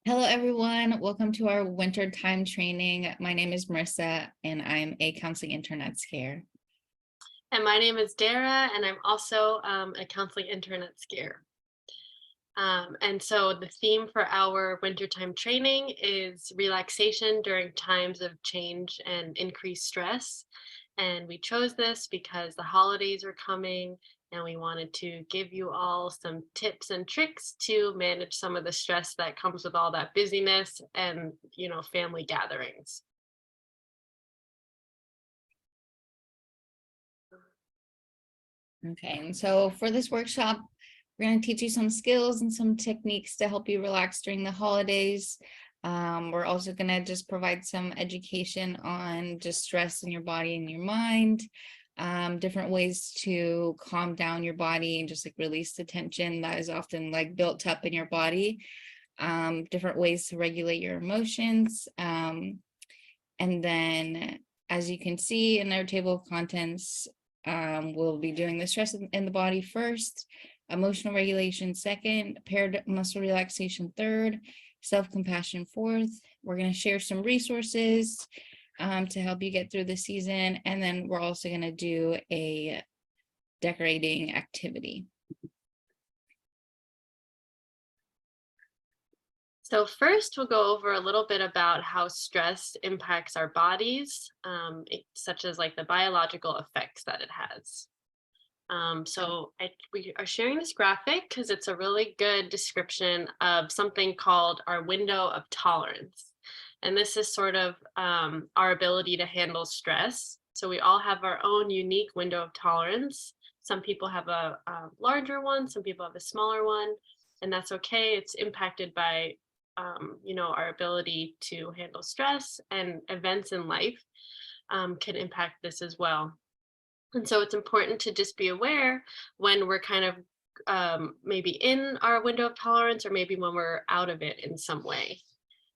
Hello, everyone. Welcome to our winter time training. My name is Marissa, and I'm a counseling intern at Scare. And my name is Dara, and I'm also a counseling intern at Scare. And so the theme for our wintertime training is relaxation during times of change and increased stress. And we chose this because the holidays are coming and we wanted to give you all some tips and tricks to manage some of the stress that comes with all that busyness and, family gatherings. Okay, and so for this workshop, we're going to teach you some skills and some techniques to help you relax during the holidays. We're also going to just provide some education on just stress in your body and your mind, different ways to calm down your body and just like release the tension that is often like built up in your body, different ways to regulate your emotions. And then, as you can see in our table of contents, we'll be doing the stress in the body first, emotional regulation second, paired muscle relaxation third, self-compassion fourth. We're going to share some resources to help you get through the season. And then we're also going to do a decorating activity. So first, we'll go over a little bit about how stress impacts our bodies, such as like the biological effects that it has. We are sharing this graphic because it's a really good description of something called our window of tolerance. And this is sort of our ability to handle stress. So we all have our own unique window of tolerance. Some people have a larger one, some people have a smaller one, and that's okay. It's impacted by our ability to handle stress, and events in life can impact this as well. And so it's important to just be aware when we're kind of maybe in our window of tolerance, or maybe when we're out of it in some way.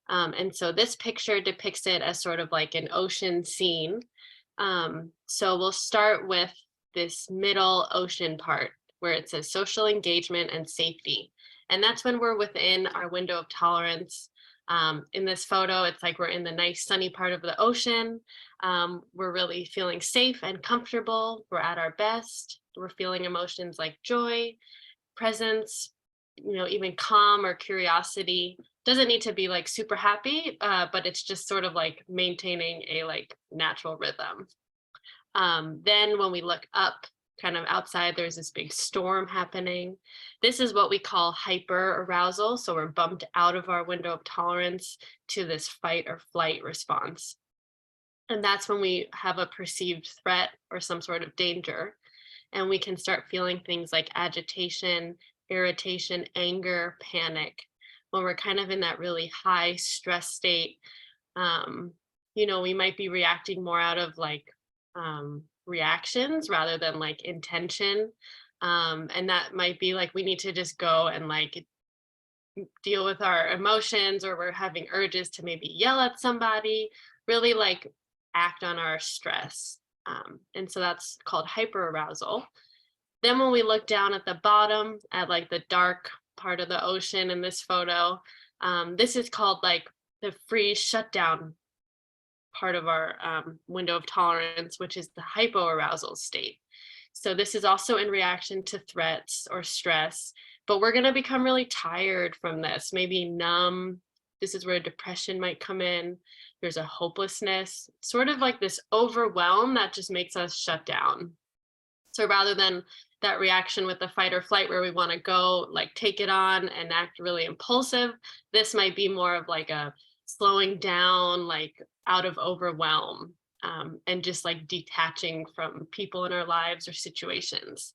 And so this picture depicts it as sort of like an ocean scene. So we'll start with this middle ocean part where it says social engagement and safety. And that's when we're within our window of tolerance. In this photo, it's like we're in the nice sunny part of the ocean. We're really feeling safe and comfortable. We're at our best. We're feeling emotions like joy, presence, even calm or curiosity. Doesn't need to be like super happy, but it's just sort of like maintaining a like natural rhythm. Then when we look up kind of outside, there's this big storm happening. This is what we call hyper arousal. So we're bumped out of our window of tolerance to this fight or flight response. And that's when we have a perceived threat or some sort of danger. And we can start feeling things like agitation, irritation, anger, panic. When we're kind of in that really high stress state, we might be reacting more out of like reactions rather than like intention. And that might be like we need to just go and like deal with our emotions, or we're having urges to maybe yell at somebody, really like act on our stress. And so that's called hyperarousal. Then when we look down at the bottom at like the dark part of the ocean in this photo, this is called like the freeze shutdown part of our window of tolerance, which is the hypoarousal state. So this is also in reaction to threats or stress, but we're going to become really tired from this, maybe numb. This is where depression might come in. There's a hopelessness, sort of like this overwhelm that just makes us shut down. So rather than that reaction with the fight or flight where we want to go like take it on and act really impulsive, this might be more of like a slowing down, like out of overwhelm, and just like detaching from people in our lives or situations.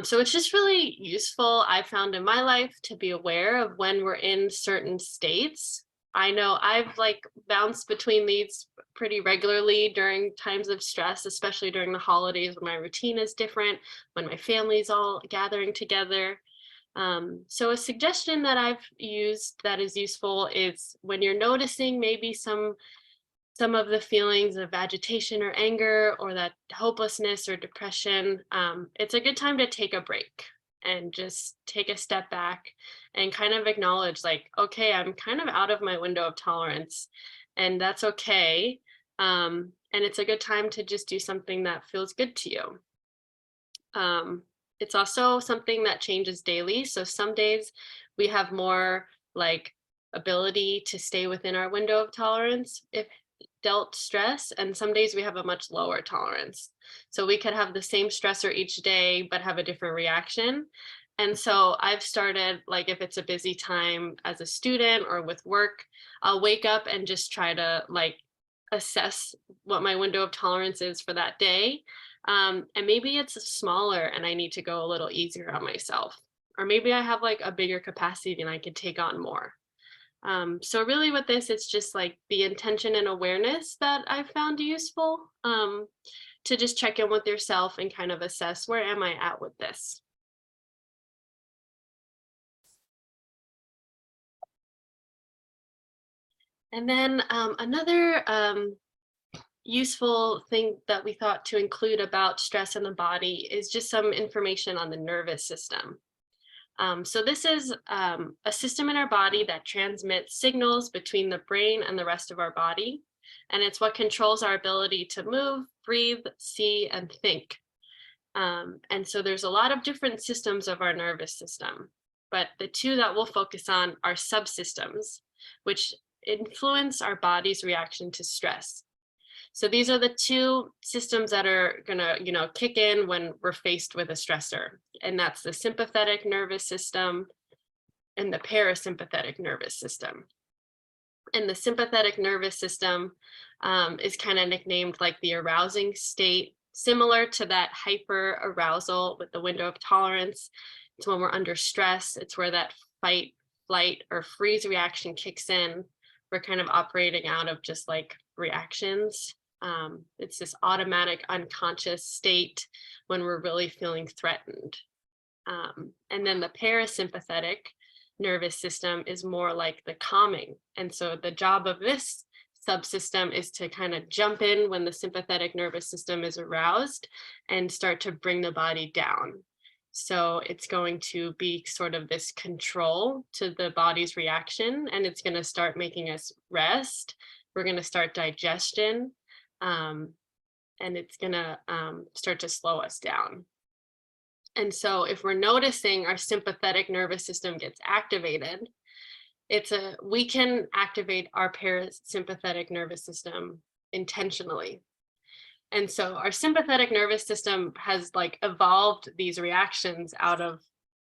So it's just really useful, I found in my life, to be aware of when we're in certain states. I know I've like bounced between these pretty regularly during times of stress, especially during the holidays when my routine is different, when my family's all gathering together. So a suggestion that I've used that is useful is when you're noticing maybe some of the feelings of agitation or anger or that hopelessness or depression, it's a good time to take a break. and just take a step back and kind of acknowledge like, okay, I'm kind of out of my window of tolerance, and that's okay. And it's a good time to just do something that feels good to you. Um, it's also something that changes daily. So some days we have more like ability to stay within our window of tolerance if dealt stress, and some days we have a much lower tolerance. So we could have the same stressor each day, but have a different reaction. And so I've started, like, if it's a busy time as a student or with work, I'll wake up and just try to like assess what my window of tolerance is for that day. And maybe it's smaller and I need to go a little easier on myself. Or maybe I have like a bigger capacity and I could take on more. So really with this, it's just like the intention and awareness that I've found useful, to just check in with yourself and kind of assess, where am I at with this? And then another useful thing that we thought to include about stress in the body is just some information on the nervous system. So this is a system in our body that transmits signals between the brain and the rest of our body. And it's what controls our ability to move, breathe, see, and think. And so there's a lot of different systems of our nervous system, but the two that we'll focus on are subsystems, which influence our body's reaction to stress. So these are the two systems that are gonna, kick in when we're faced with a stressor. And that's the sympathetic nervous system and the parasympathetic nervous system. And the sympathetic nervous system is kind of nicknamed like the arousing state, similar to that hyper arousal with the window of tolerance. It's when we're under stress. It's where that fight, flight, or freeze reaction kicks in. We're kind of operating out of just like reactions. It's this automatic unconscious state when we're really feeling threatened. And then the parasympathetic nervous system is more like the calming. And so the job of this subsystem is to kind of jump in when the sympathetic nervous system is aroused and start to bring the body down. So it's going to be sort of this control to the body's reaction, and it's going to start making us rest. We're going to start digestion, and it's going to start to slow us down. And so if we're noticing our sympathetic nervous system gets activated, we can activate our parasympathetic nervous system intentionally. And so our sympathetic nervous system has like evolved these reactions out of,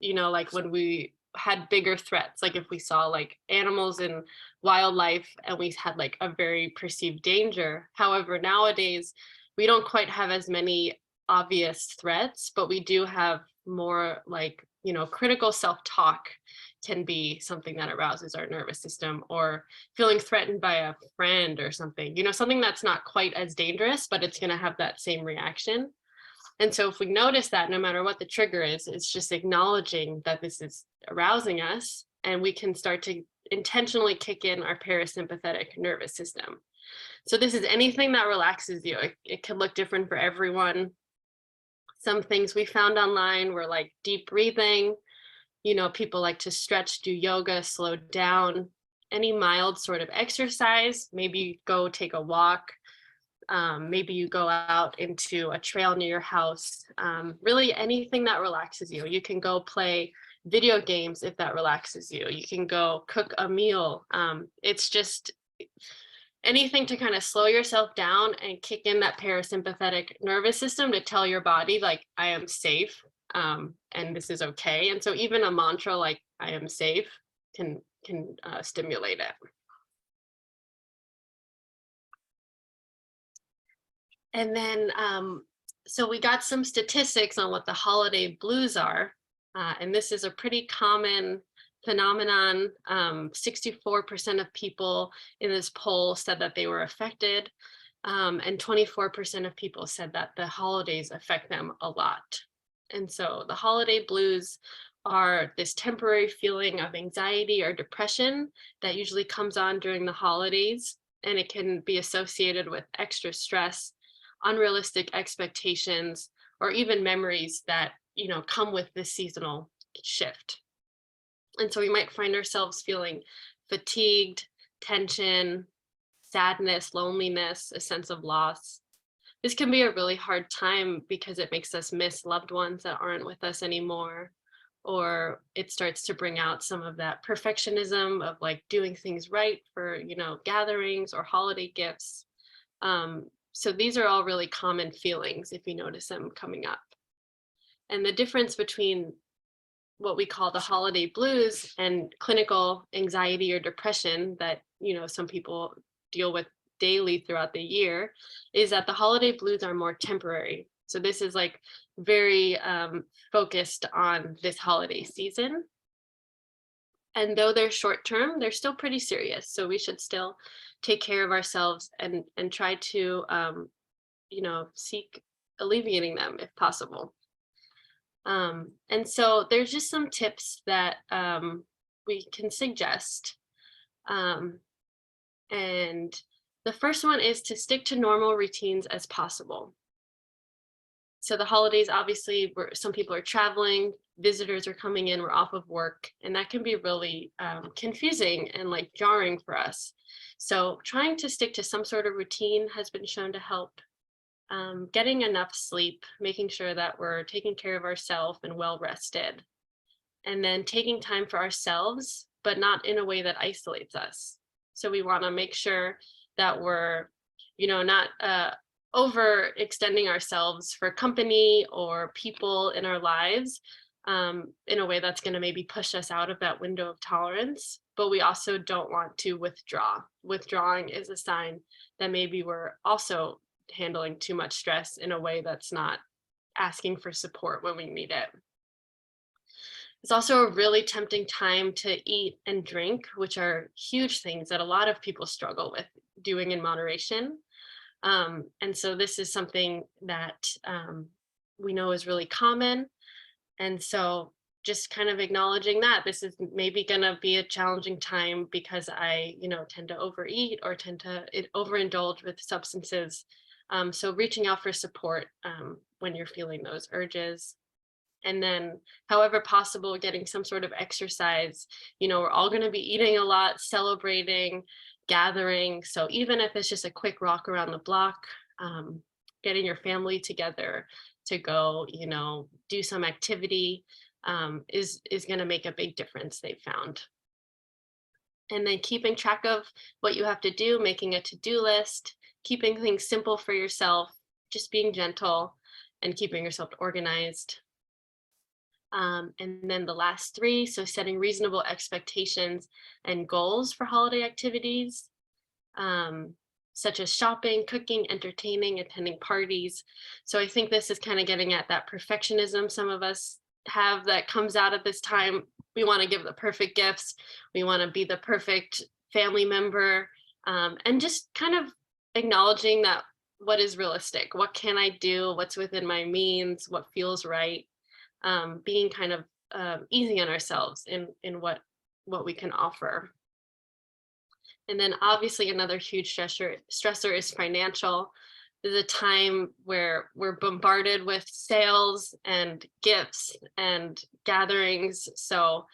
like when we had bigger threats, like if we saw like animals in wildlife and we had like a very perceived danger. However, nowadays we don't quite have as many obvious threats, but we do have more like, critical self-talk can be something that arouses our nervous system, or feeling threatened by a friend or something, something that's not quite as dangerous, but it's going to have that same reaction. And so if we notice that, no matter what the trigger is, it's just acknowledging that this is arousing us, and we can start to intentionally kick in our parasympathetic nervous system. So this is anything that relaxes you. It can look different for everyone. Some things we found online were like deep breathing. People like to stretch, do yoga, slow down, any mild sort of exercise. Maybe go take a walk. Maybe you go out into a trail near your house. Really anything that relaxes you. You can go play video games if that relaxes you. You can go cook a meal. It's just anything to kind of slow yourself down and kick in that parasympathetic nervous system to tell your body like, I am safe, and this is okay. And so even a mantra like I am safe can stimulate it. And then so we got some statistics on what the holiday blues are, and this is a pretty common phenomenon. 64% of people in this poll said that they were affected, and 24% of people said that the holidays affect them a lot. And so the holiday blues are this temporary feeling of anxiety or depression that usually comes on during the holidays, and it can be associated with extra stress, unrealistic expectations, or even memories that come with this seasonal shift. And so we might find ourselves feeling fatigued, tension, sadness, loneliness, a sense of loss. This can be a really hard time because it makes us miss loved ones that aren't with us anymore, or it starts to bring out some of that perfectionism of like doing things right for, gatherings or holiday gifts. So these are all really common feelings if you notice them coming up. And the difference between what we call the holiday blues and clinical anxiety or depression that, some people deal with daily throughout the year is that the holiday blues are more temporary. So this is like very focused on this holiday season. And though they're short term, they're still pretty serious. So we should still take care of ourselves and try to, seek alleviating them if possible. And so there's just some tips that we can suggest. And the first one is to stick to normal routines as possible. So the holidays, obviously, some people are traveling, visitors are coming in, we're off of work, and that can be really confusing and like jarring for us. So trying to stick to some sort of routine has been shown to help. Getting enough sleep, making sure that we're taking care of ourselves and well rested, and then taking time for ourselves, but not in a way that isolates us. So we want to make sure that we're, not overextending ourselves for company or people in our lives in a way that's going to maybe push us out of that window of tolerance. But we also don't want to withdraw. Withdrawing is a sign that maybe we're also handling too much stress in a way that's not asking for support when we need it. It's also a really tempting time to eat and drink, which are huge things that a lot of people struggle with doing in moderation. And so this is something that we know is really common. And so just kind of acknowledging that this is maybe going to be a challenging time because I, tend to overeat or tend to overindulge with substances. So reaching out for support when you're feeling those urges. And then however possible, getting some sort of exercise. We're all going to be eating a lot, celebrating, gathering. So even if it's just a quick walk around the block, getting your family together to go, do some activity is going to make a big difference, they've found. And then keeping track of what you have to do, making a to-do list, keeping things simple for yourself, just being gentle and keeping yourself organized. And then the last three, so setting reasonable expectations and goals for holiday activities, such as shopping, cooking, entertaining, attending parties. So I think this is kind of getting at that perfectionism some of us have that comes out at this time. We want to give the perfect gifts. We want to be the perfect family member, and just kind of acknowledging that what is realistic, what can I do, what's within my means, what feels right, being kind of easy on ourselves in what we can offer. And then obviously another huge stressor is financial. There's a time where we're bombarded with sales and gifts and gatherings. So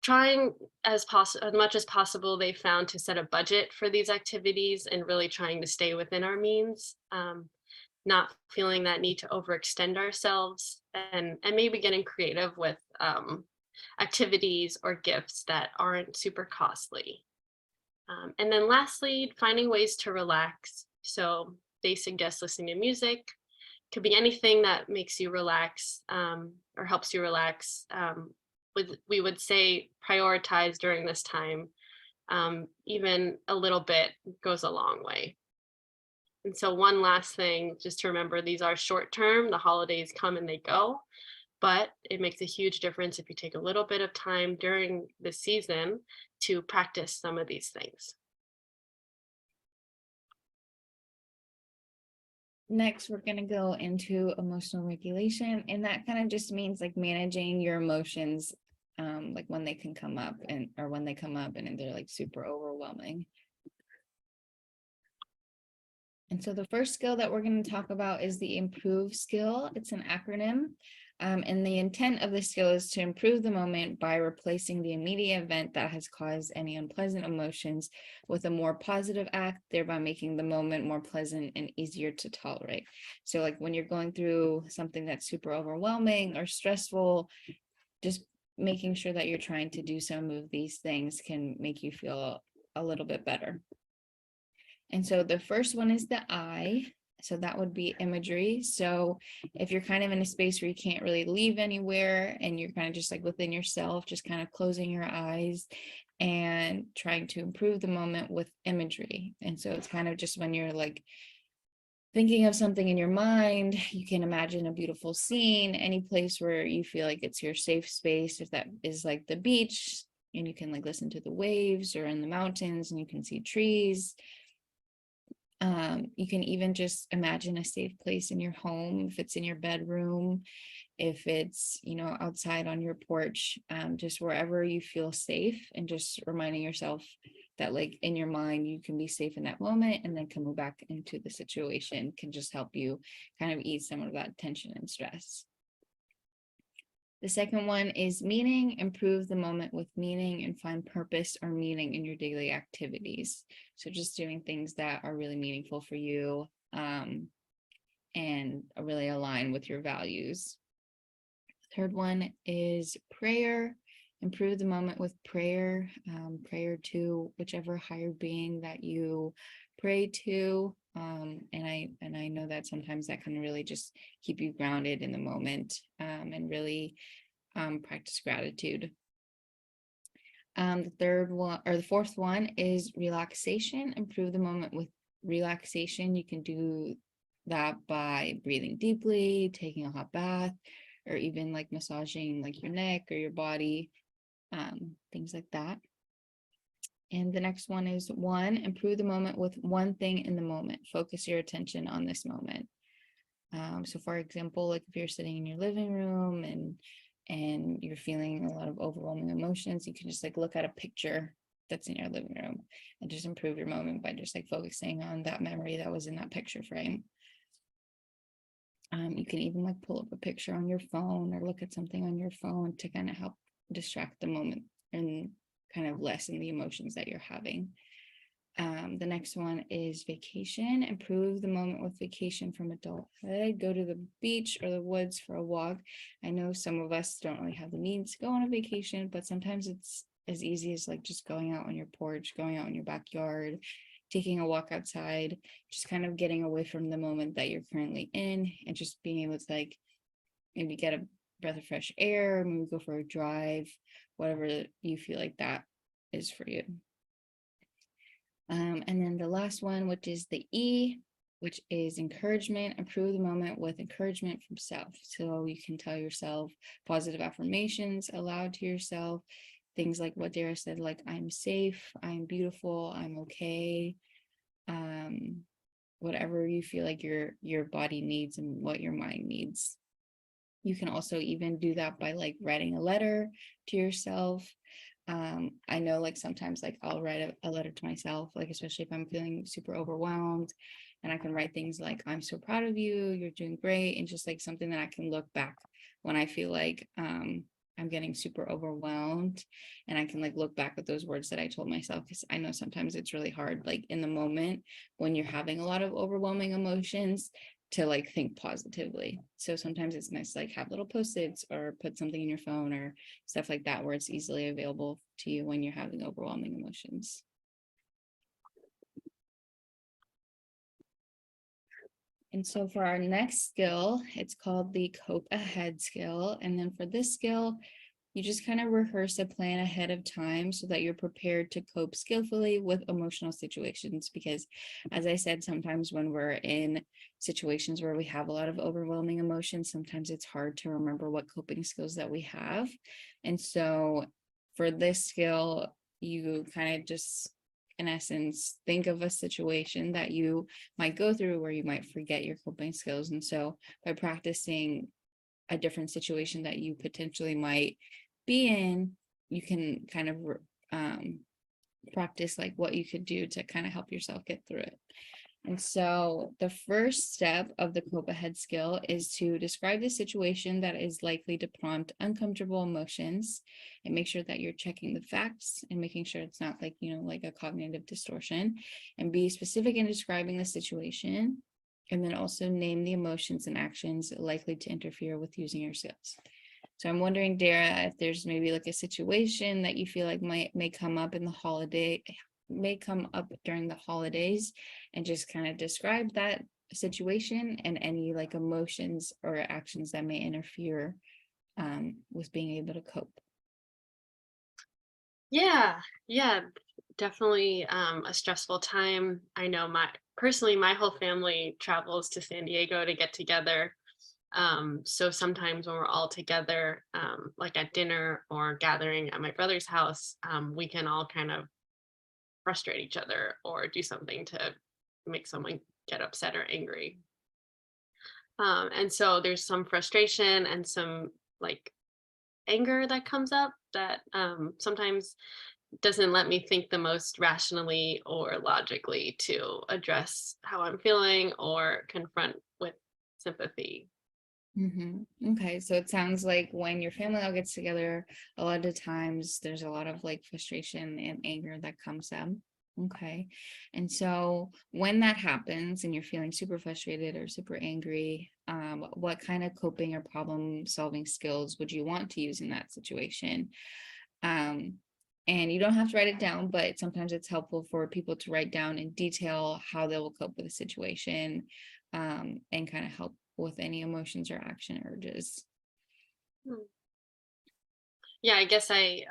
trying as much as possible, they found to set a budget for these activities and really trying to stay within our means, not feeling that need to overextend ourselves, and maybe getting creative with activities or gifts that aren't super costly. And then lastly, finding ways to relax. So they suggest listening to music. Could be anything that makes you relax or helps you relax. We would say prioritize during this time. Even a little bit goes a long way. And so one last thing, just to remember, these are short term. The holidays come and they go, but it makes a huge difference if you take a little bit of time during the season to practice some of these things. Next, we're going to go into emotional regulation, and that kind of just means like managing your emotions, like when they can come up and they're like super overwhelming. And so the first skill that we're going to talk about is the IMPROVE skill. It's an acronym. And the intent of the skill is to improve the moment by replacing the immediate event that has caused any unpleasant emotions with a more positive act, thereby making the moment more pleasant and easier to tolerate. So like when you're going through something that's super overwhelming or stressful, just making sure that you're trying to do some of these things can make you feel a little bit better. And so the first one is the I. So that would be imagery. So if you're kind of in a space where you can't really leave anywhere and you're kind of just like within yourself, just kind of closing your eyes and trying to improve the moment with imagery. And so it's kind of just when you're like thinking of something in your mind, you can imagine a beautiful scene, any place where you feel like it's your safe space. If that is like the beach and you can like listen to the waves, or in the mountains and you can see trees. You can even just imagine a safe place in your home, if it's in your bedroom, if it's, outside on your porch, just wherever you feel safe, and just reminding yourself that like in your mind, you can be safe in that moment, and then coming back into the situation can just help you kind of ease some of that tension and stress. The second one is meaning. Improve the moment with meaning and find purpose or meaning in your daily activities. So just doing things that are really meaningful for you, and really align with your values. Third one is prayer. Improve the moment with prayer, prayer to whichever higher being that you pray to. And I know that sometimes that can really just keep you grounded in the moment, and really practice gratitude. The fourth one is relaxation. Improve the moment with relaxation. You can do that by breathing deeply, taking a hot bath, or even like massaging like your neck or your body, things like that. And the next one is improve the moment with one thing in the moment. Focus your attention on this moment. So for example, like if you're sitting in your living room and you're feeling a lot of overwhelming emotions, you can just like look at a picture that's in your living room and just improve your moment by just like focusing on that memory that was in that picture frame. You can even like pull up a picture on your phone or look at something on your phone to kind of help distract the moment and kind of lessen the emotions that you're having. The next one is vacation. Improve the moment with vacation from adulthood. Go to the beach or the woods for a walk. I know some of us don't really have the means to go on a vacation, but sometimes it's as easy as like just going out on your porch, going out in your backyard, taking a walk outside, just kind of getting away from the moment that you're currently in, and just being able to like maybe get a breath of fresh air, maybe go for a drive, whatever you feel like that is for you. And then the last one, which is the E, which is encouragement. Improve the moment with encouragement from self. So you can tell yourself positive affirmations aloud to yourself. Things like what Dara said, like I'm safe, I'm beautiful, I'm okay. Whatever you feel like your body needs and what your mind needs. You can also even do that by like writing a letter to yourself. I know like sometimes like I'll write a letter to myself, like especially if I'm feeling super overwhelmed, and I can write things like, I'm so proud of you, you're doing great, and just like something that I can look back when I feel like I'm getting super overwhelmed, and I can like look back at those words that I told myself, because I know sometimes it's really hard like in the moment when you're having a lot of overwhelming emotions to like think positively. So sometimes it's nice to like have little post-its or put something in your phone or stuff like that where it's easily available to you when you're having overwhelming emotions. And so for our next skill, it's called the Cope Ahead skill. And then for this skill, you just kind of rehearse a plan ahead of time so that you're prepared to cope skillfully with emotional situations. Because as I said, sometimes when we're in situations where we have a lot of overwhelming emotions, sometimes it's hard to remember what coping skills that we have. And so for this skill, you kind of just, in essence, think of a situation that you might go through where you might forget your coping skills. And so by practicing a different situation that you potentially might be in, you can kind of practice like what you could do to kind of help yourself get through it. And so the first step of the cope ahead skill is to describe the situation that is likely to prompt uncomfortable emotions, and make sure that you're checking the facts and making sure it's not like, like a cognitive distortion, and be specific in describing the situation. And then also name the emotions and actions likely to interfere with using your skills. So I'm wondering, Dara, if there's maybe like a situation that you feel like may come up during the holidays, and just kind of describe that situation and any like emotions or actions that may interfere with being able to cope. Yeah, yeah, definitely a stressful time. I know my whole family travels to San Diego to get together. So sometimes when we're all together, like at dinner or gathering at my brother's house, we can all kind of frustrate each other or do something to make someone get upset or angry. And so there's some frustration and some like anger that comes up that sometimes doesn't let me think the most rationally or logically to address how I'm feeling or confront with sympathy. Okay, so it sounds like when your family all gets together, a lot of times there's a lot of like frustration and anger that comes up. Okay, and so when that happens and you're feeling super frustrated or super angry, what kind of coping or problem solving skills would you want to use in that situation? Um, and you don't have to write it down, but sometimes it's helpful for people to write down in detail how they will cope with a situation, and kind of help with any emotions or action urges. Hmm. Yeah, I guess I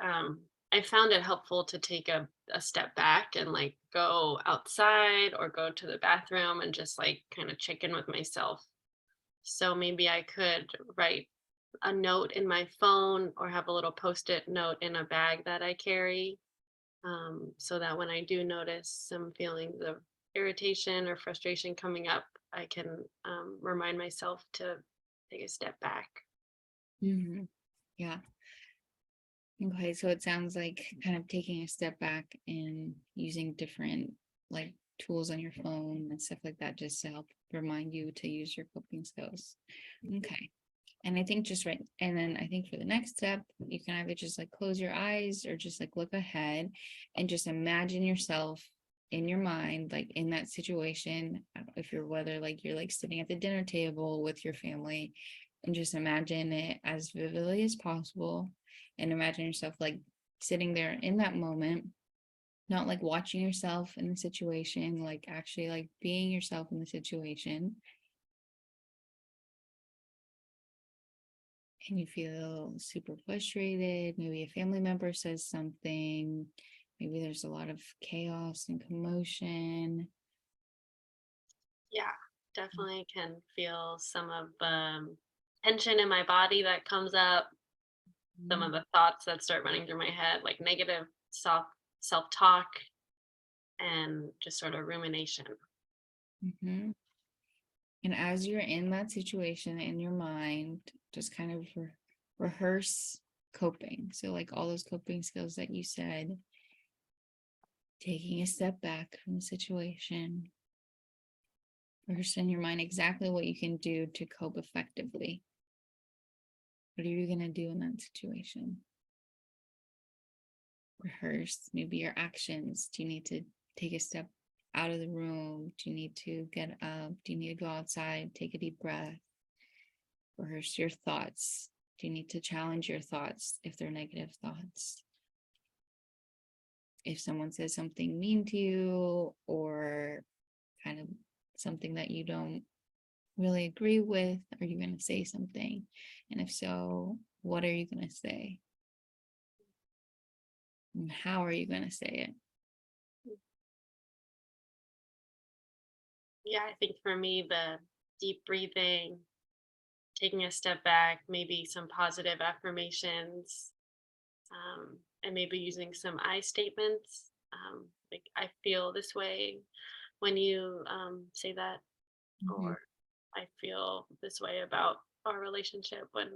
found it helpful to take a step back and like go outside or go to the bathroom and just like kind of check in with myself. So maybe I could write a note in my phone or have a little post-it note in a bag that I carry, so that when I do notice some feelings of irritation or frustration coming up, I can remind myself to take a step back. Yeah. Okay, so it sounds like kind of taking a step back and using different like tools on your phone and stuff like that just to help remind you to use your coping skills. Okay. And I think just right, and then I think for the next step, you can either just like close your eyes or just like look ahead and just imagine yourself in your mind, like in that situation. If you're whether like you're like sitting at the dinner table with your family, and just imagine it as vividly as possible, and imagine yourself like sitting there in that moment, not like watching yourself in the situation, like actually like being yourself in the situation. And you feel super frustrated, maybe a family member says something, maybe there's a lot of chaos and commotion. Yeah, definitely can feel some of tension in my body that comes up, some of the thoughts that start running through my head, like negative self-talk and just sort of rumination. Mhm. And as you're in that situation in your mind, just kind of rehearse coping. So, like all those coping skills that you said, taking a step back from the situation, rehearse in your mind exactly what you can do to cope effectively. What are you going to do in that situation? Rehearse maybe your actions. Do you need to take a step out of the room? Do you need to get up? Do you need to go outside, take a deep breath? Rehearse your thoughts. Do you need to challenge your thoughts if they're negative thoughts? If someone says something mean to you or kind of something that you don't really agree with, are you going to say something? And if so, what are you going to say? And how are you going to say it? Yeah, I think for me, the deep breathing, taking a step back, maybe some positive affirmations, and maybe using some I statements. Like, I feel this way when you say that, Mhm, or I feel this way about our relationship when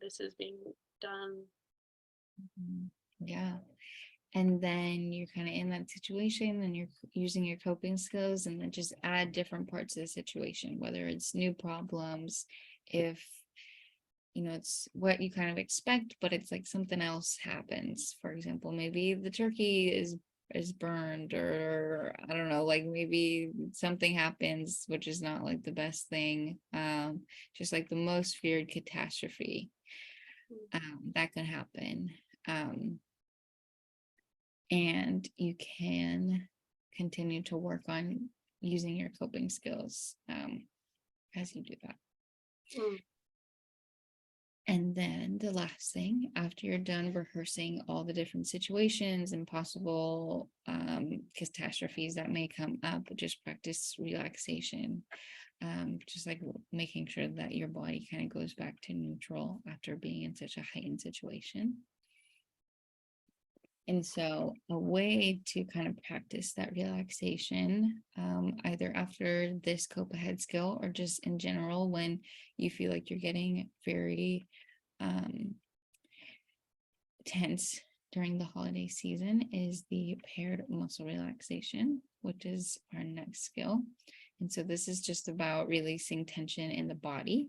this is being done. mhm. Yeah. And then you're kind of in that situation and you're using your coping skills, and then just add different parts of the situation, whether it's new problems, if it's what you kind of expect, but it's like something else happens. For example, maybe the turkey is burned, or I don't know, like maybe something happens which is not like the best thing. Just like the most feared catastrophe that could happen. And you can continue to work on using your coping skills as you do that. Mm. And then the last thing, after you're done rehearsing all the different situations and possible catastrophes that may come up, just practice relaxation. Just like making sure that your body kind of goes back to neutral after being in such a heightened situation. And so a way to kind of practice that relaxation, either after this cope ahead skill or just in general, when you feel like you're getting very tense during the holiday season, is the paired muscle relaxation, which is our next skill. And so this is just about releasing tension in the body.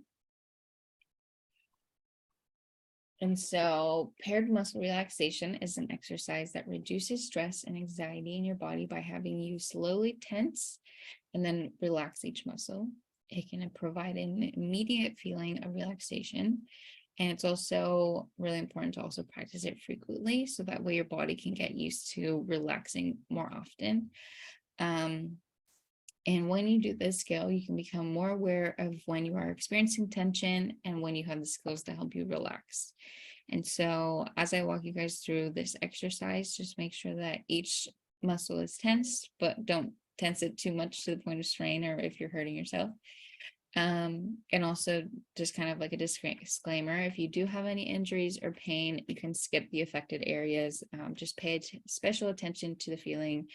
And so paired muscle relaxation is an exercise that reduces stress and anxiety in your body by having you slowly tense and then relax each muscle. It can provide an immediate feeling of relaxation. And it's also really important to also practice it frequently, so that way your body can get used to relaxing more often. And when you do this skill, you can become more aware of when you are experiencing tension and when you have the skills to help you relax. And so as I walk you guys through this exercise, just make sure that each muscle is tense, but don't tense it too much to the point of strain or if you're hurting yourself. And also just kind of like a disclaimer, if you do have any injuries or pain, you can skip the affected areas. Just pay special attention to the feeling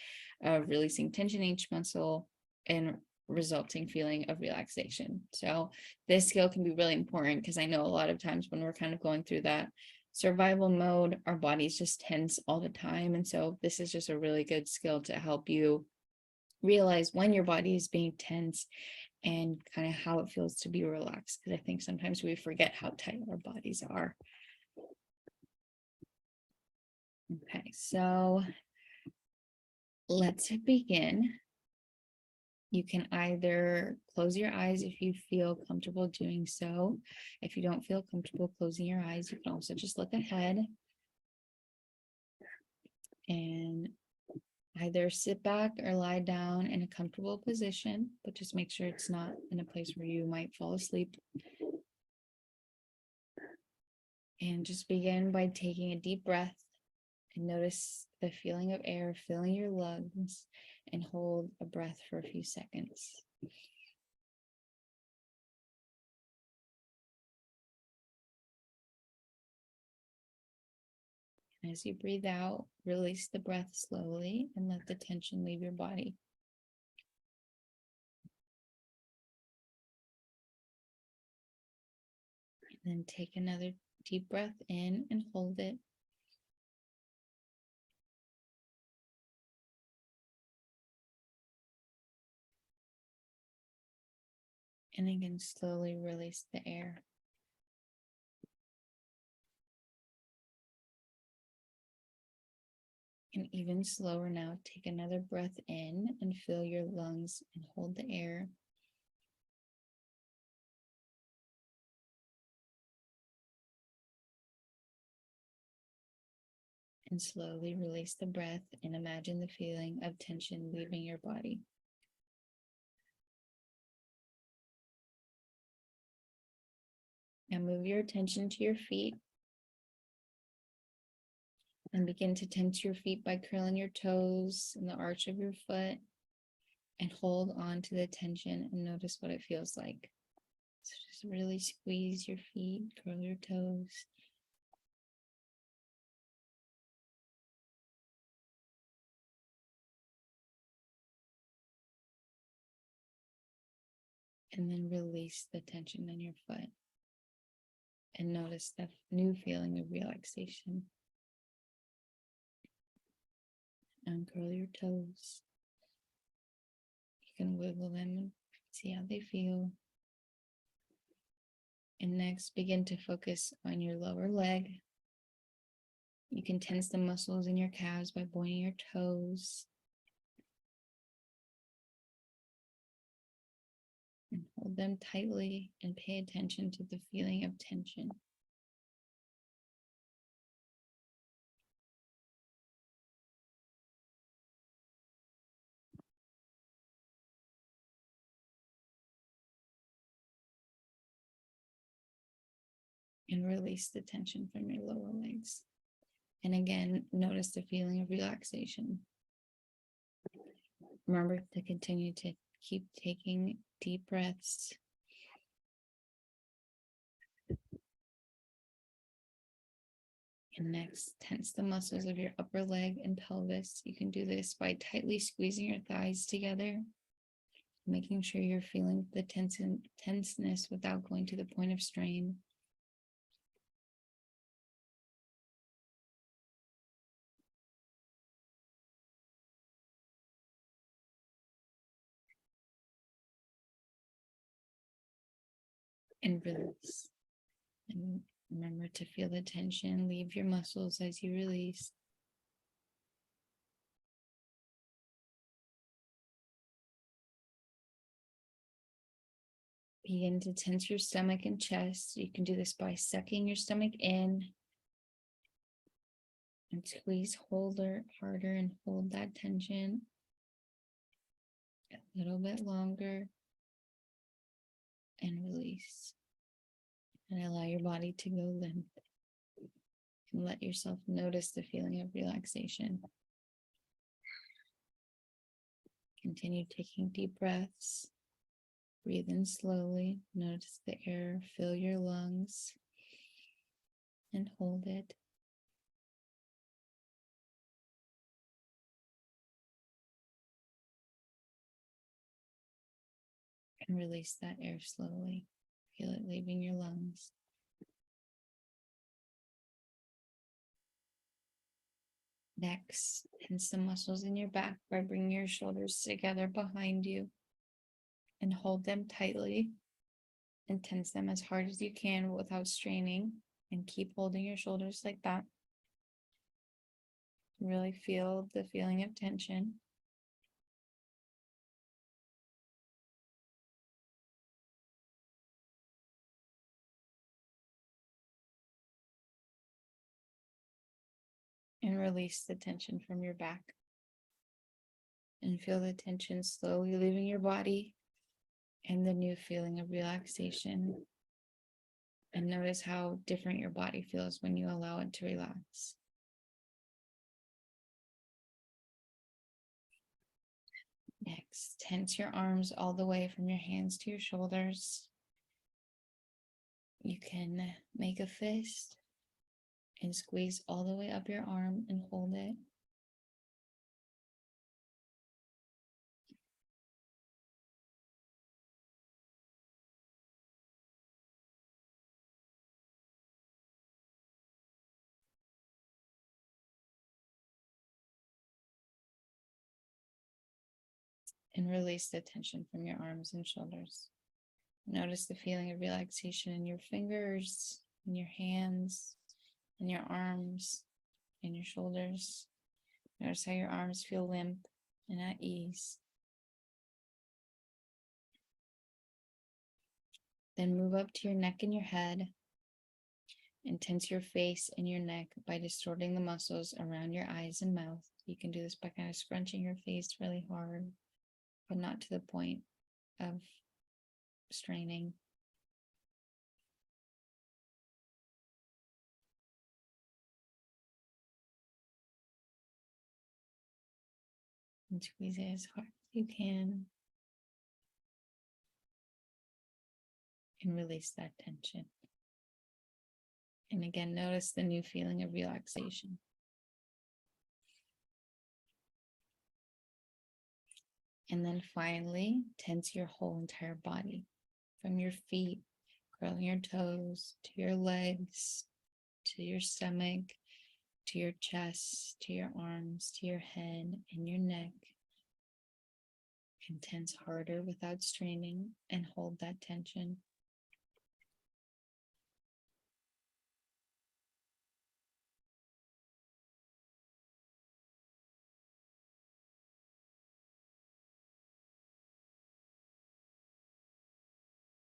of releasing tension in each muscle and resulting feeling of relaxation. So this skill can be really important, because I know a lot of times when we're kind of going through that survival mode, our bodies just tense all the time. And so this is just a really good skill to help you realize when your body is being tense and kind of how it feels to be relaxed, because I think sometimes we forget how tight our bodies are. Okay, so let's begin. You can either close your eyes if you feel comfortable doing so. If you don't feel comfortable closing your eyes, you can also just look ahead and either sit back or lie down in a comfortable position, but just make sure it's not in a place where you might fall asleep. And just begin by taking a deep breath and notice the feeling of air filling your lungs, and hold a breath for a few seconds. As you breathe out, release the breath slowly and let the tension leave your body. And then take another deep breath in and hold it. And again, slowly release the air. And even slower now, take another breath in and fill your lungs and hold the air. And slowly release the breath and imagine the feeling of tension leaving your body. Now move your attention to your feet and begin to tense your feet by curling your toes in the arch of your foot, and hold on to the tension and notice what it feels like. So just really squeeze your feet, curl your toes. And then release the tension in your foot and notice the new feeling of relaxation. Uncurl your toes. You can wiggle them and see how they feel. And next, begin to focus on your lower leg. You can tense the muscles in your calves by pointing your toes. And hold them tightly and pay attention to the feeling of tension. And release the tension from your lower legs. And again, notice the feeling of relaxation. Remember to continue to keep taking deep breaths. And next, tense the muscles of your upper leg and pelvis. You can do this by tightly squeezing your thighs together, making sure you're feeling the tenseness without going to the point of strain. And release. And remember to feel the tension, leave your muscles as you release. Begin to tense your stomach and chest. You can do this by sucking your stomach in and squeeze harder and hold that tension a little bit longer and release. And allow your body to go limp. And let yourself notice the feeling of relaxation. Continue taking deep breaths. Breathe in slowly. Notice the air fill your lungs and hold it. And release that air slowly. Feel it leaving your lungs. Next, tense the muscles in your back by bringing your shoulders together behind you and hold them tightly and tense them as hard as you can without straining, and keep holding your shoulders like that. Really feel the feeling of tension. And release the tension from your back. And feel the tension slowly leaving your body and the new feeling of relaxation. And notice how different your body feels when you allow it to relax. Next, tense your arms all the way from your hands to your shoulders. You can make a fist and squeeze all the way up your arm and hold it. And release the tension from your arms and shoulders. Notice the feeling of relaxation in your fingers, in your hands, in your arms, in your shoulders. Notice how your arms feel limp and at ease. Then move up to your neck and your head and tense your face and your neck by distorting the muscles around your eyes and mouth. You can do this by kind of scrunching your face really hard, but not to the point of straining. And squeeze it as hard as you can. And release that tension. And again, notice the new feeling of relaxation. And then finally, tense your whole entire body, from your feet, curling your toes, to your legs, to your stomach, to your chest, to your arms, to your head and your neck. And tense harder without straining and hold that tension.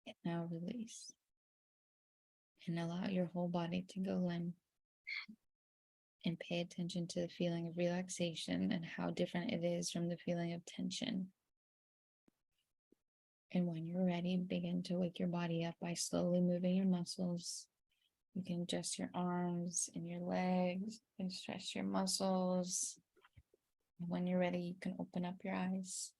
And now release. And allow your whole body to go limp. And pay attention to the feeling of relaxation and how different it is from the feeling of tension. And when you're ready, begin to wake your body up by slowly moving your muscles. You can adjust your arms and your legs and stretch your muscles. And when you're ready, you can open up your eyes.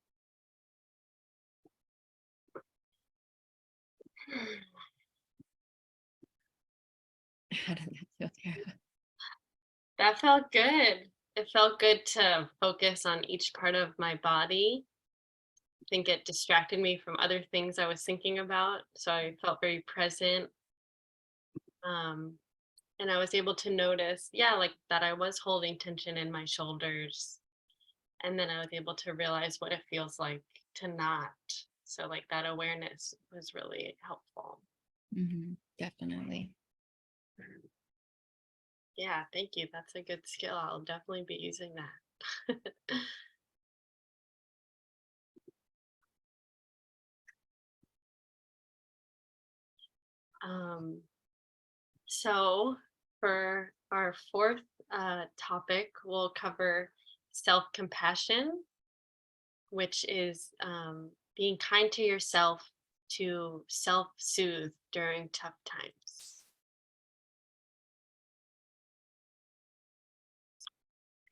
How did that feel, Tara? That felt good. It felt good to focus on each part of my body. I think it distracted me from other things I was thinking about. So I felt very present. Um, and I was able to notice, yeah, like that I was holding tension in my shoulders. And then I was able to realize what it feels like to not. So, like, that awareness was really helpful. Definitely. Yeah, thank you. That's a good skill. I'll definitely be using that. um, so, for our fourth topic, we'll cover self compassion, which is being kind to yourself to self soothe during tough times.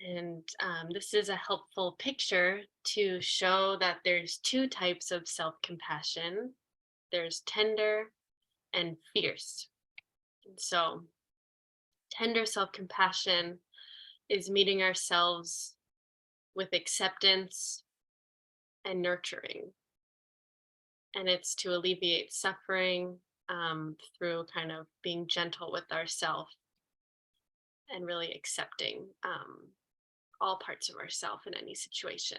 And this is a helpful picture to show that there's two types of self-compassion. There's tender and fierce. And so tender self-compassion is meeting ourselves with acceptance and nurturing. And it's to alleviate suffering through kind of being gentle with ourselves and really accepting all parts of ourselves in any situation.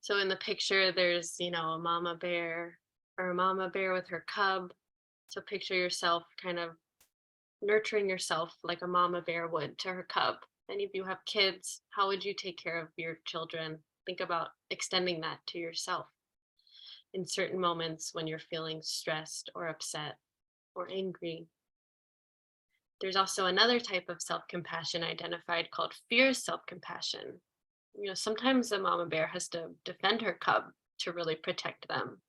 So in the picture, there's, a mama bear or a mama bear with her cub. So picture yourself kind of nurturing yourself like a mama bear would to her cub. Any of you have kids, how would you take care of your children? Think about extending that to yourself in certain moments when you're feeling stressed or upset or angry. There's also another type of self-compassion identified called fierce self-compassion. Sometimes a mama bear has to defend her cub to really protect them.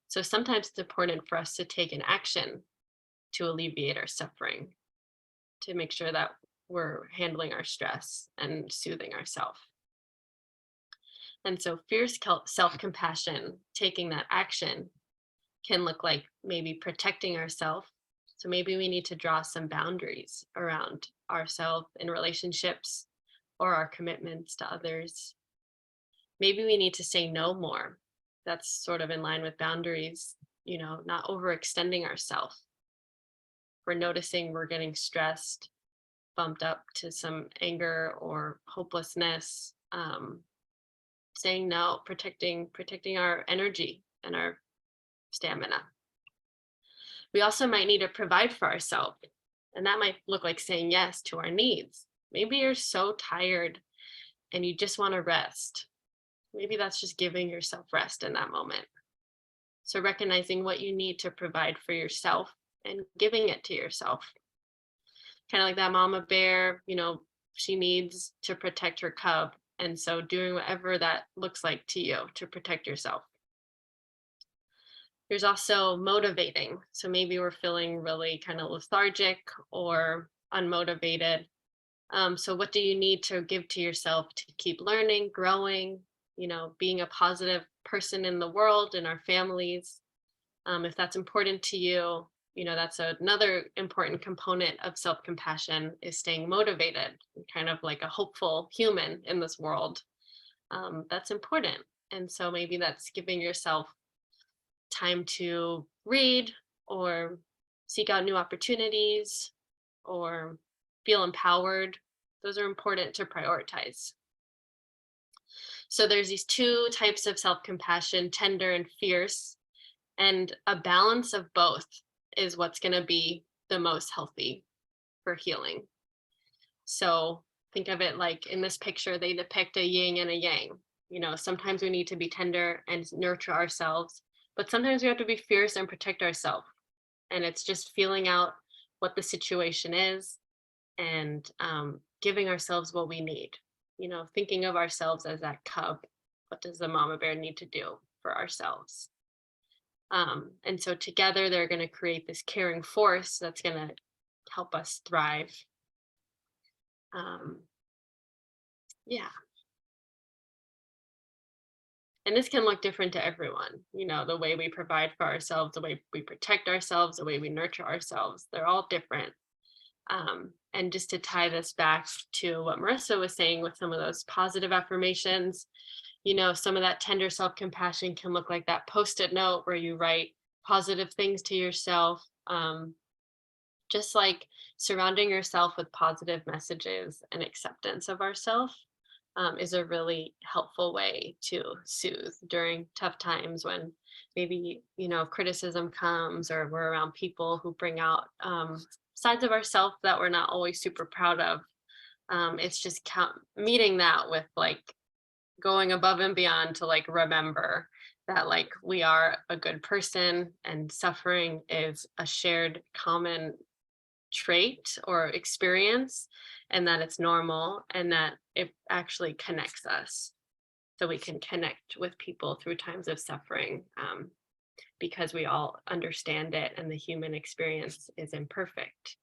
So sometimes it's important for us to take an action to alleviate our suffering, to make sure that we're handling our stress and soothing ourselves. And so fierce self-compassion, taking that action, can look like maybe protecting ourselves. So maybe we need to draw some boundaries around ourselves in relationships or our commitments to others. Maybe we need to say no more. That's sort of in line with boundaries, not overextending ourselves. We're noticing we're getting stressed, bumped up to some anger or hopelessness, saying no, protecting our energy and our stamina. We also might need to provide for ourselves, and that might look like saying yes to our needs. Maybe you're so tired and you just want to rest. Maybe that's just giving yourself rest in that moment. So recognizing what you need to provide for yourself and giving it to yourself. Kind of like that mama bear, she needs to protect her cub. And so doing whatever that looks like to you to protect yourself. There's also motivating. So maybe we're feeling really kind of lethargic or unmotivated. So what do you need to give to yourself to keep learning, growing, being a positive person in the world, in our families? If that's important to you, that's another important component of self-compassion, is staying motivated, kind of like a hopeful human in this world. That's important. And so maybe that's giving yourself time to read or seek out new opportunities or feel empowered. Those are important to prioritize. So there's these two types of self-compassion, tender and fierce, and a balance of both is what's going to be the most healthy for healing. So think of it like in this picture, they depict a yin and a yang. You know, sometimes we need to be tender and nurture ourselves, but sometimes we have to be fierce and protect ourselves. And it's just feeling out what the situation is and giving ourselves what we need. You know, thinking of ourselves as that cub. What does the mama bear need to do for ourselves? And so together they're going to create this caring force that's going to help us thrive. Yeah. And this can look different to everyone. You know, the way we provide for ourselves, the way we protect ourselves, the way we nurture ourselves, they're all different. And just to tie this back to what Marissa was saying with some of those positive affirmations, you know, some of that tender self-compassion can look like that post-it note where you write positive things to yourself. Just like surrounding yourself with positive messages and acceptance of ourselves is a really helpful way to soothe during tough times when maybe, you know, criticism comes or we're around people who bring out sides of ourselves that we're not always super proud of. It's just meeting that with like going above and beyond to like remember that like we are a good person and suffering is a shared common trait or experience, and that it's normal and that it actually connects us so we can connect with people through times of suffering, because we all understand it and the human experience is imperfect.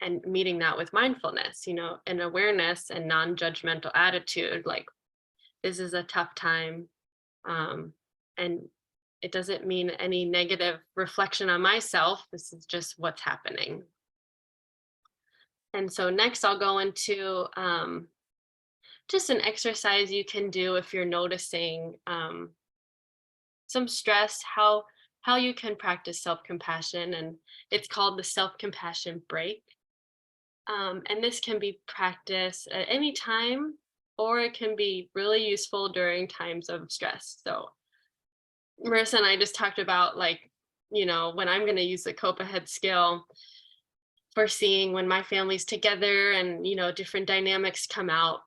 And meeting that with mindfulness, you know, and awareness and non-judgmental attitude, like this is a tough time, and it doesn't mean any negative reflection on myself. This is just what's happening. And so next I'll go into just an exercise you can do if you're noticing some stress, how you can practice self-compassion, and it's called the self-compassion break. And this can be practiced at any time, or it can be really useful during times of stress. So Marissa and I just talked about like, you know, when I'm going to use the cope ahead skill for seeing when my family's together and, you know, different dynamics come out.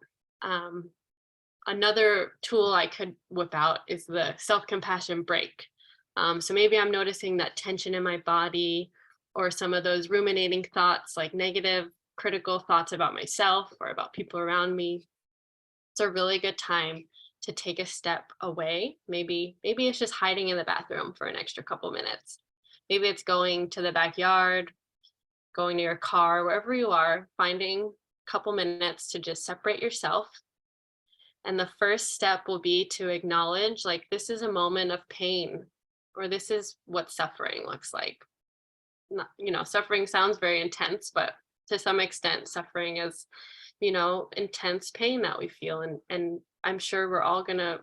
Another tool I could whip out is the self-compassion break. So maybe I'm noticing that tension in my body or some of those ruminating thoughts, like negative, critical thoughts about myself or about people around me. It's a really good time to take a step away. Maybe it's just hiding in the bathroom for an extra couple minutes. Maybe it's going to the backyard, going to your car, wherever you are, finding a couple minutes to just separate yourself. And the first step will be to acknowledge, like, this is a moment of pain, or this is what suffering looks like. Not, you know, suffering sounds very intense, but to some extent, suffering is, you know, intense pain that we feel. And I'm sure we're all going to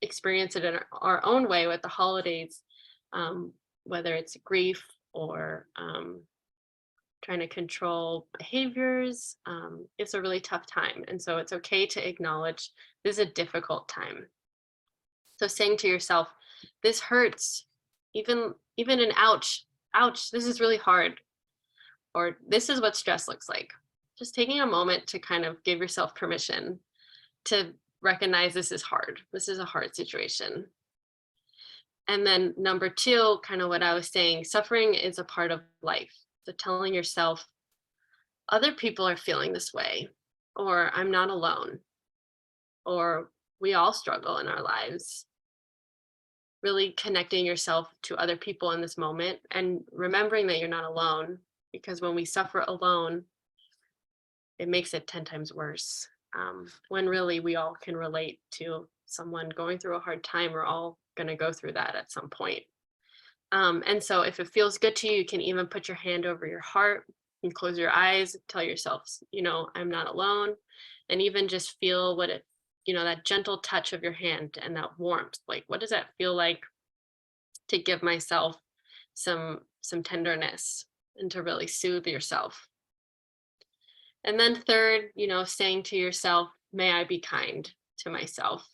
experience it in our own way with the holidays, whether it's grief or trying to control behaviors. It's a really tough time. And so it's okay to acknowledge this is a difficult time. So saying to yourself, this hurts, even an ouch, this is really hard, or this is what stress looks like. Just taking a moment to kind of give yourself permission to recognize this is hard. This is a hard situation. And then number two, kind of what I was saying, suffering is a part of life. So telling yourself, other people are feeling this way, or I'm not alone, or we all struggle in our lives. Really connecting yourself to other people in this moment and remembering that you're not alone, because when we suffer alone, it makes it 10 times worse. When really we all can relate to someone going through a hard time. We're all going to go through that at some point. And so if it feels good to you, you can even put your hand over your heart and close your eyes, tell yourself, you know, I'm not alone. And even just feel what it, you know, that gentle touch of your hand and that warmth. Like, what does that feel like to give myself some tenderness and to really soothe yourself? And then third, saying to yourself, may I be kind to myself.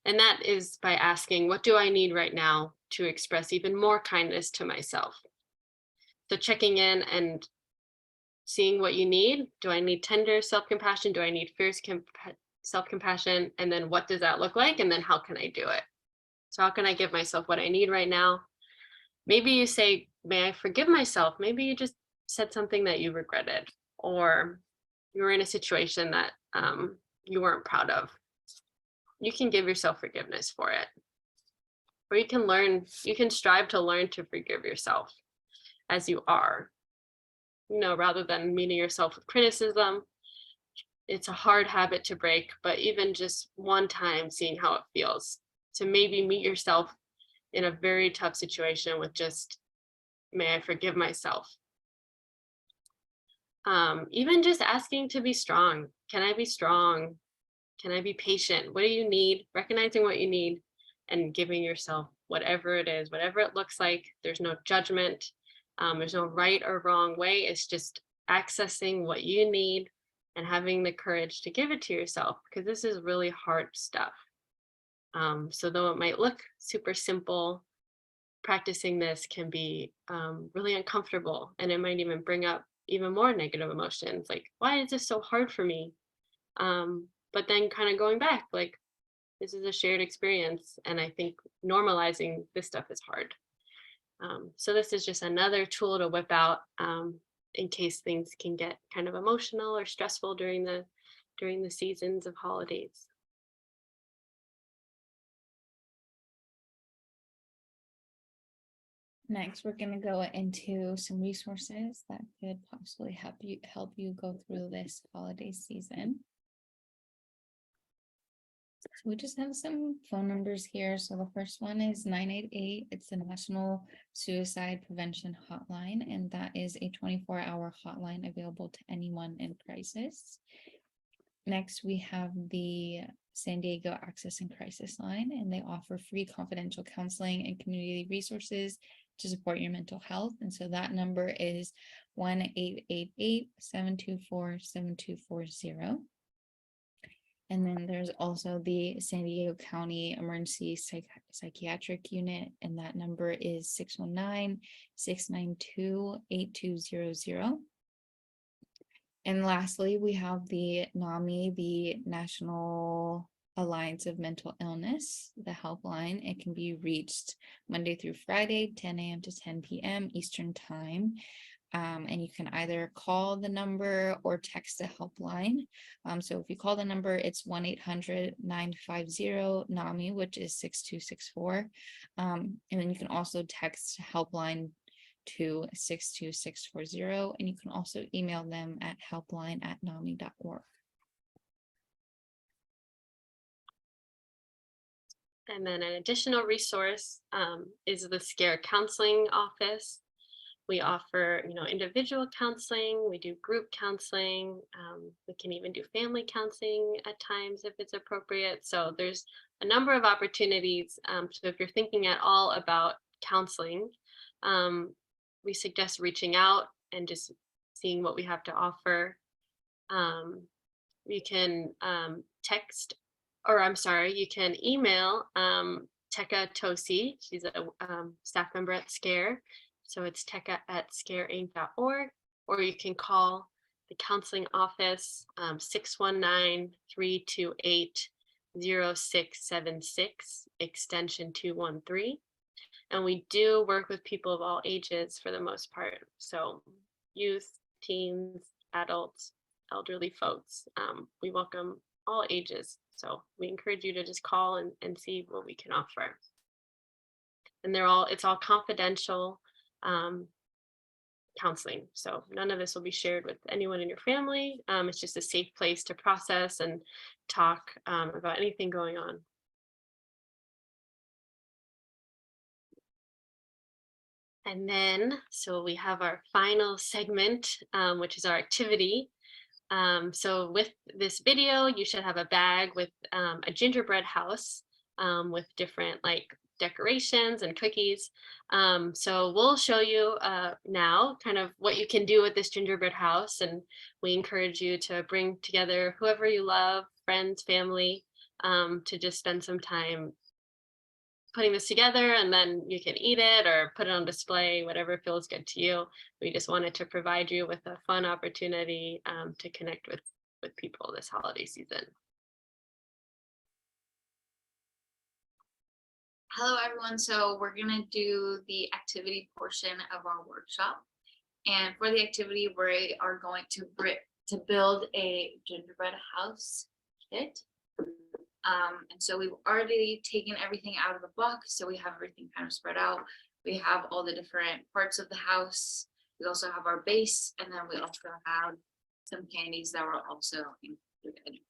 And that is by asking, what do I need right now to express even more kindness to myself? So checking in and seeing what you need. Do I need tender self-compassion? Do I need fierce self-compassion? And then what does that look like? And then how can I do it? So how can I give myself what I need right now? Maybe you say, may I forgive myself? Maybe you just said something that you regretted, or you were in a situation that you weren't proud of. You can give yourself forgiveness for it. Or you can strive to learn to forgive yourself as you are, rather than meeting yourself with criticism. It's a hard habit to break, but even just one time seeing how it feels to maybe meet yourself in a very tough situation with just, may I forgive myself? Even just asking to be strong. Can I be strong? Can I be patient? What do you need? Recognizing what you need and giving yourself whatever it is, whatever it looks like. There's no judgment. There's no right or wrong way. It's just accessing what you need and having the courage to give it to yourself, because this is really hard stuff. So though it might look super simple, practicing this can be really uncomfortable, and it might even bring up even more negative emotions, like, why is this so hard for me? But then kind of going back, like, this is a shared experience, and I think normalizing this stuff is hard. So this is just another tool to whip out in case things can get kind of emotional or stressful during the seasons of holidays. Next, we're going to go into some resources that could possibly help you go through this holiday season. So we just have some phone numbers here. So the first one is 988. It's the National Suicide Prevention Hotline, and that is a 24-hour hotline available to anyone in crisis. Next, we have the San Diego Access and Crisis Line, and they offer free confidential counseling and community resources to support your mental health. And so that number is 1-888-724-7240. And then there's also the San Diego County Emergency Psychiatric Unit, and that number is 619-692-8200. And lastly, we have the NAMI, the National Alliance of Mental Illness, the helpline. It can be reached Monday through Friday, 10 a.m. to 10 p.m. Eastern Time. And you can either call the number or text the helpline. So if you call the number, it's 1-800-950-NAMI, which is 6264. And then you can also text helpline to 62640, and you can also email them at helpline@nami.org. And then an additional resource is the SCARE Counseling Office. We offer, individual counseling. We do group counseling. We can even do family counseling at times if it's appropriate. So there's a number of opportunities. So if you're thinking at all about counseling, we suggest reaching out and just seeing what we have to offer. You can you can email Teka Tosi. She's a staff member at SCARE. So it's teka@scareinc.org, or you can call the counseling office, 619-328-0676, extension 213. And we do work with people of all ages for the most part. So youth, teens, adults, elderly folks. We welcome all ages. So we encourage you to just call and see what we can offer. And it's all confidential counseling. So none of this will be shared with anyone in your family. It's just a safe place to process and talk about anything going on. And then, so we have our final segment, which is our activity. So with this video, you should have a bag with a gingerbread house with different decorations and cookies. So we'll show you now kind of what you can do with this gingerbread house. And we encourage you to bring together whoever you love, friends, family, to just spend some time putting this together, and then you can eat it or put it on display, whatever feels good to you. We just wanted to provide you with a fun opportunity to connect with people this holiday season. Hello, everyone. So we're going to do the activity portion of our workshop. And for the activity, we are going to build a gingerbread house kit. And so we've already taken everything out of the box. So we have everything kind of spread out. We have all the different parts of the house. We also have our base, and then we also have some candies that were also included.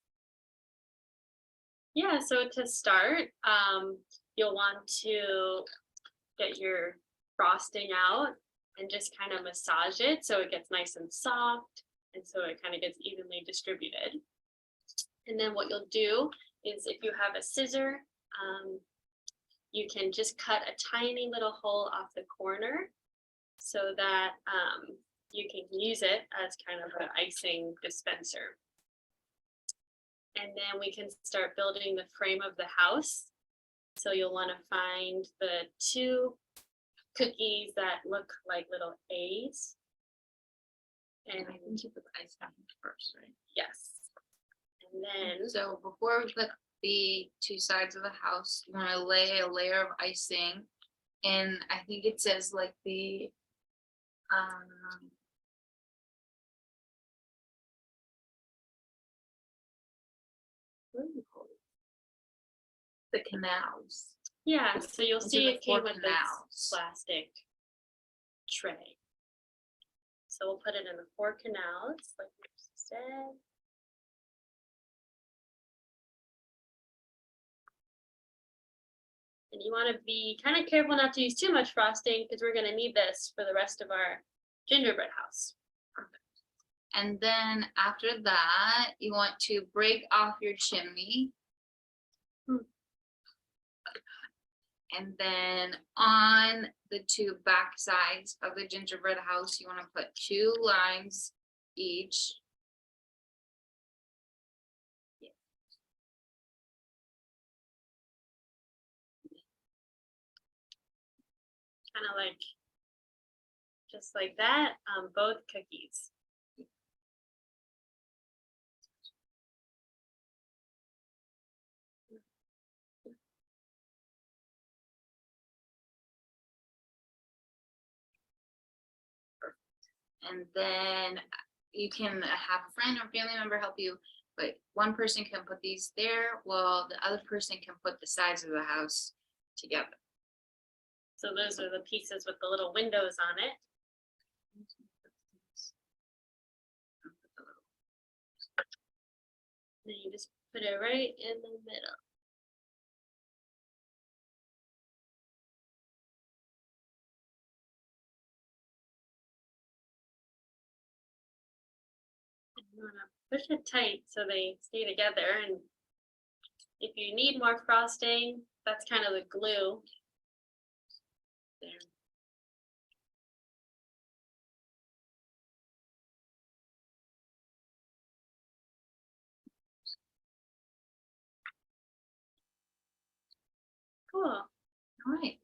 Yeah, so to start, you'll want to get your frosting out and just kind of massage it so it gets nice and soft, and so it kind of gets evenly distributed. And then what you'll do is, if you have a scissor, you can just cut a tiny little hole off the corner so that you can use it as kind of an icing dispenser. And then we can start building the frame of the house. So you'll want to find the 2 cookies that look like little A's. And I think you put the ice down first, right? yes. And then So before we put the 2 sides of the house, you want to lay a layer of icing, and I think it says like the what do you call it? The canals. yeah, so you'll Into see the it came 4 with this canals. plastic tray. So we'll put it in the 4 canals, like we just said. And you want to be kind of careful not to use too much frosting, because we're going to need this for the rest of our gingerbread house. And then after that, you want to break off your chimney. And then on the 2 back sides of the gingerbread house, you want to put 2 lines each. Kind of like, just like that, on both cookies. And then you can have a friend or family member help you, but one person can put these there while the other person can put the sides of the house together. So those are the pieces with the little windows on it. Then you just put it right in the middle. And you want to push it tight so they stay together. And if you need more frosting, that's kind of the glue. There. Cool. All right.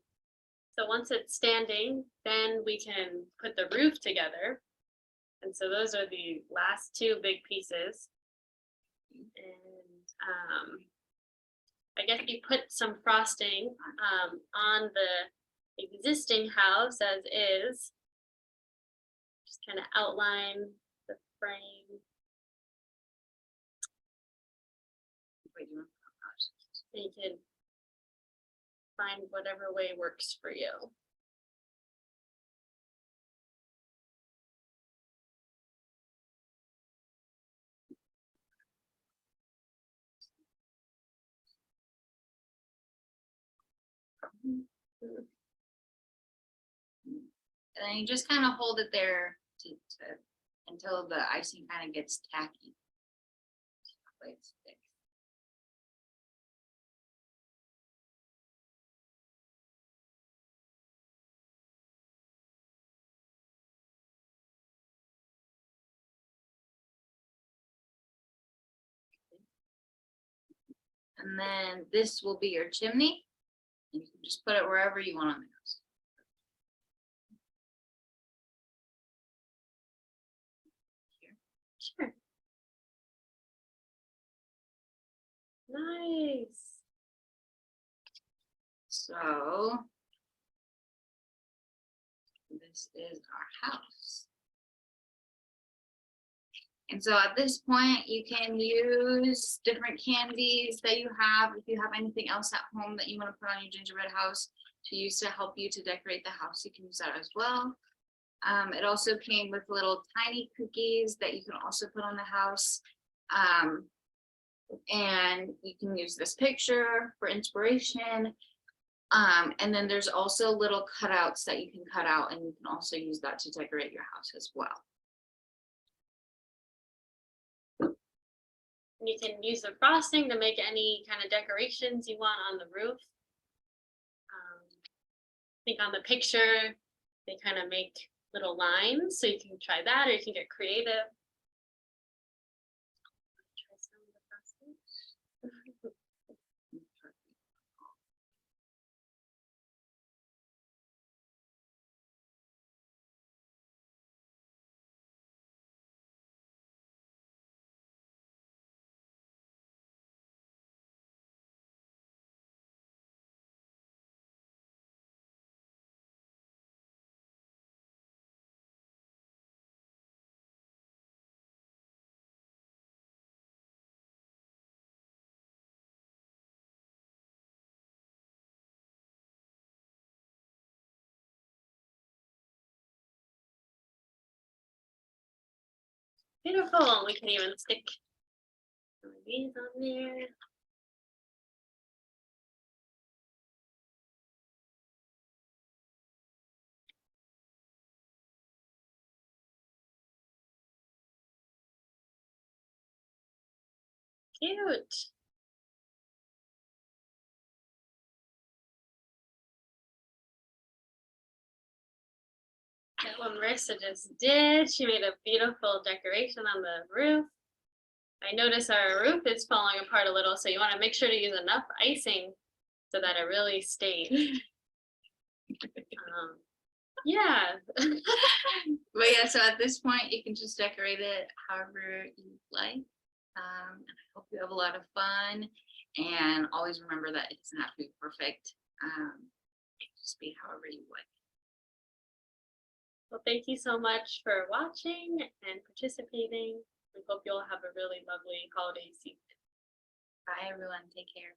So once it's standing, then we can put the roof together. And so those are the last 2 big pieces. And I guess you put some frosting on the existing house as is. Just kind of outline the frame. And you can find whatever way works for you. And then you just kind of hold it there until the icing kind of gets tacky. And then this will be your chimney. You can just put it wherever you want on the house. Sure. Nice. So this is our house. And so at this point, you can use different candies that you have. If you have anything else at home that you want to put on your gingerbread house to use to help you to decorate the house, you can use that as well. It also came with little tiny cookies that you can also put on the house. And you can use this picture for inspiration. And then there's also little cutouts that you can cut out, and you can also use that to decorate your house as well. You can use the frosting to make any kind of decorations you want on the roof. I think on the picture, they kind of make little lines, so you can try that, or you can get creative. Try some of the frosting. Beautiful. We can even stick some of these on there. Cute. That one Marissa just did. She made a beautiful decoration on the roof. I notice our roof is falling apart a little, so you want to make sure to use enough icing so that it really stays. Yeah. But yeah, so at this point, you can just decorate it however you like. And I hope you have a lot of fun. And always remember that it doesn't have to be perfect. It can just be however you like. Well, thank you so much for watching and participating. We hope you'll have a really lovely holiday season. Bye, everyone. Take care.